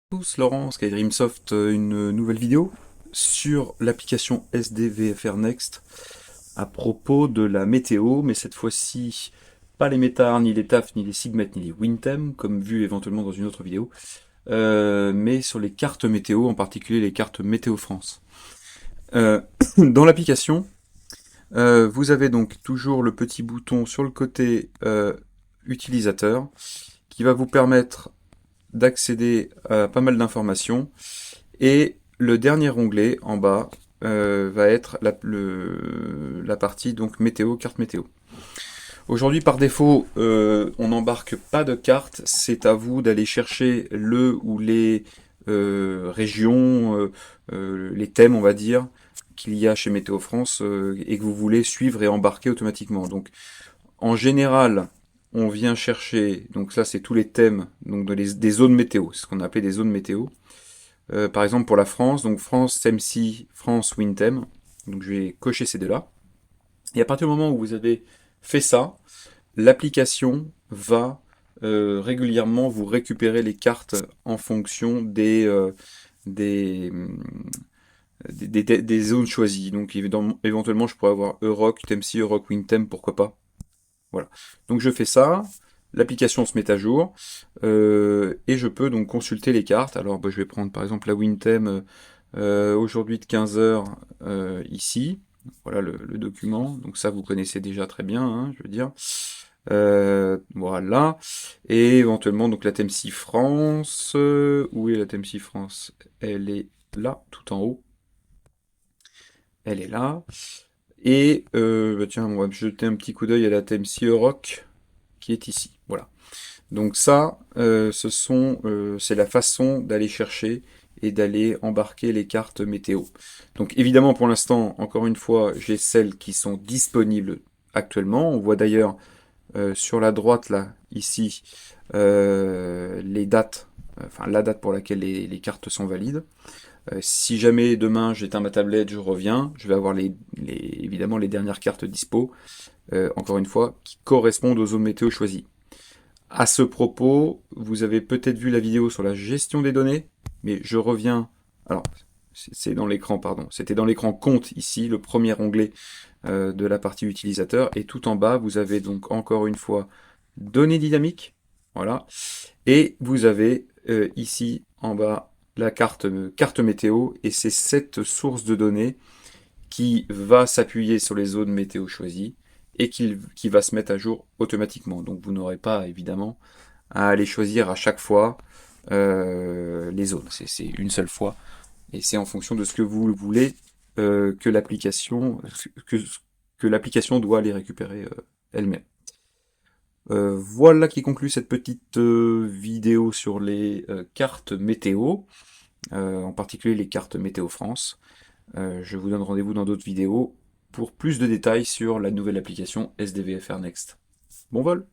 Tous, Laurent, SkyDreamsoft, une nouvelle vidéo sur l'application SDVFR Next à propos de la météo, mais cette fois-ci pas les METAR, ni les TAF, ni les SIGMET, ni les WinTem, comme vu éventuellement dans une autre vidéo, mais sur les cartes météo, en particulier les cartes Météo France. Dans l'application, vous avez donc toujours le petit bouton sur le côté utilisateur qui va vous permettre d'accéder à pas mal d'informations. Et le dernier onglet en bas va être la partie donc météo, carte météo. Aujourd'hui, par défaut, on n'embarque pas de carte. C'est à vous d'aller chercher le ou les régions, les thèmes, on va dire, qu'il y a chez Météo France et que vous voulez suivre et embarquer automatiquement. Donc, en général, on vient chercher, donc ça c'est tous les thèmes donc des zones météo, c'est ce qu'on appelait des zones météo. Par exemple pour la France, donc France, TEMC, France, WinTem. Donc je vais cocher ces deux-là. Et à partir du moment où vous avez fait ça, l'application va régulièrement vous récupérer les cartes en fonction des, des zones choisies. Donc éventuellement je pourrais avoir Euroc, TEMC, Euroc, WinTem, pourquoi pas. Voilà. Donc je fais ça, l'application se met à jour, et je peux donc consulter les cartes. Alors bah, je vais prendre par exemple la WinTem aujourd'hui de 15h ici. Voilà le document. Donc ça vous connaissez déjà très bien, hein, je veux dire. Voilà. Et éventuellement donc la TMC France. Où est la TMC France? Elle est là, tout en haut. Elle est là. Et bah tiens, on va jeter un petit coup d'œil à la TMC Euroc qui est ici. Voilà. Donc ça, c'est la façon d'aller chercher et d'aller embarquer les cartes météo. Donc évidemment, pour l'instant, encore une fois, j'ai celles qui sont disponibles actuellement. On voit d'ailleurs sur la droite là, ici, les dates, enfin la date pour laquelle les cartes sont valides. Si jamais demain j'éteins ma tablette, je reviens, je vais avoir évidemment les dernières cartes dispo, encore une fois, qui correspondent aux zones météo choisies. À ce propos, vous avez peut-être vu la vidéo sur la gestion des données, mais je reviens. Alors, c'est dans l'écran, pardon. C'était dans l'écran compte ici, le premier onglet de la partie utilisateur. Et tout en bas, vous avez donc encore une fois données dynamiques. Voilà. Et vous avez ici en bas la carte météo. Et c'est cette source de données qui va s'appuyer sur les zones météo choisies et qui va se mettre à jour automatiquement. Donc vous n'aurez pas évidemment à aller choisir à chaque fois les zones. C'est une seule fois et c'est en fonction de ce que vous voulez que l'application que, que l'application doit les récupérer elle-même. Voilà qui conclut cette petite vidéo sur les cartes météo, en particulier les cartes Météo France. Je vous donne rendez-vous dans d'autres vidéos pour plus de détails sur la nouvelle application SDVFR Next. Bon vol!